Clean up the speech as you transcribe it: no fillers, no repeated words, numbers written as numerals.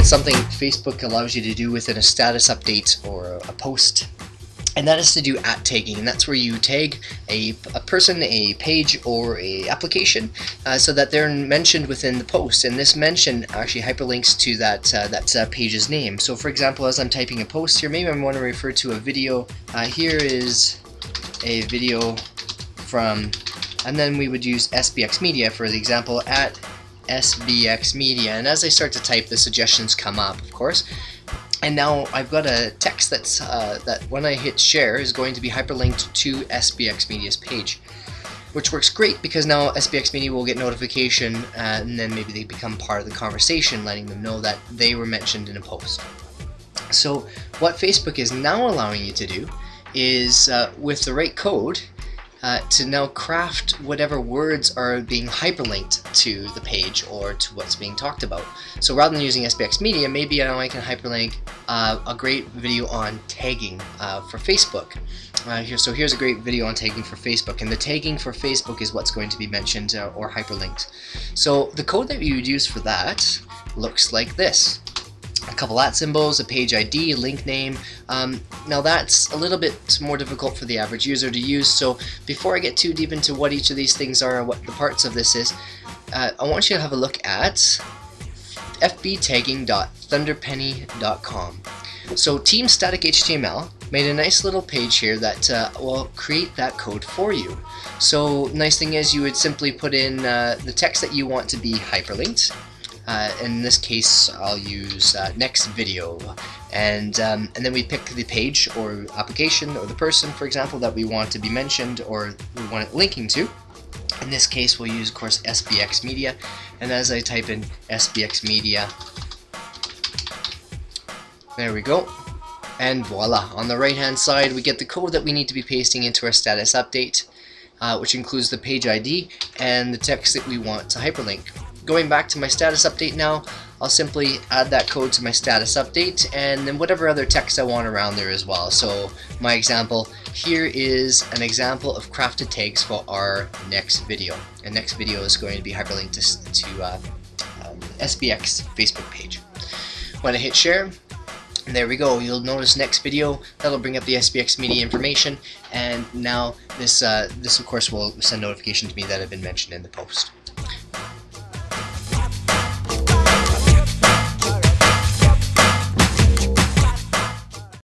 something Facebook allows you to do within a status update or a post, and that is to do @tagging, and that's where you tag a person, a page, or a application so that they're mentioned within the post, and this mention actually hyperlinks to that page's name. So for example, as I'm typing a post here, maybe I want to refer to a video. Here is a video from, and then we would use SBX Media for the example, @SBX Media, and as I start to type, the suggestions come up, of course. And now I've got a text that's that when I hit share is going to be hyperlinked to SBX Media's page, which works great because now SBX Media will get notification and then maybe they become part of the conversation, letting them know that they were mentioned in a post. So what Facebook is now allowing you to do is with the right code to now craft whatever words are being hyperlinked to the page or to what's being talked about. So rather than using SBX Media, maybe now I can hyperlink a great video on tagging for Facebook. So here's a great video on tagging for Facebook, and the tagging for Facebook is what's going to be mentioned or hyperlinked. So the code that you would use for that looks like this. A couple @symbols, a page ID, link name. Now that's a little bit more difficult for the average user to use, so before I get too deep into what each of these things are and what the parts of this is, I want you to have a look at fbtagging.thunderpenny.com. So Team Static HTML made a nice little page here that will create that code for you. So nice thing is you would simply put in the text that you want to be hyperlinked. In this case, I'll use next video, and then we pick the page or application or the person, for example, that we want to be mentioned or we want it linking to. In this case, we'll use, of course, SBX Media, and as I type in SBX Media, there we go, and voila! On the right-hand side, we get the code that we need to be pasting into our status update, which includes the page ID and the text that we want to hyperlink. Going back to my status update now, I'll simply add that code to my status update and then whatever other text I want around there as well. So my example, here is an example of crafted tags for our next video. And next video is going to be hyperlinked to SBX Facebook page. When I hit share, there we go, you'll notice next video, that'll bring up the SBX Media information, and now this of course will send notification to me that I've been mentioned in the post.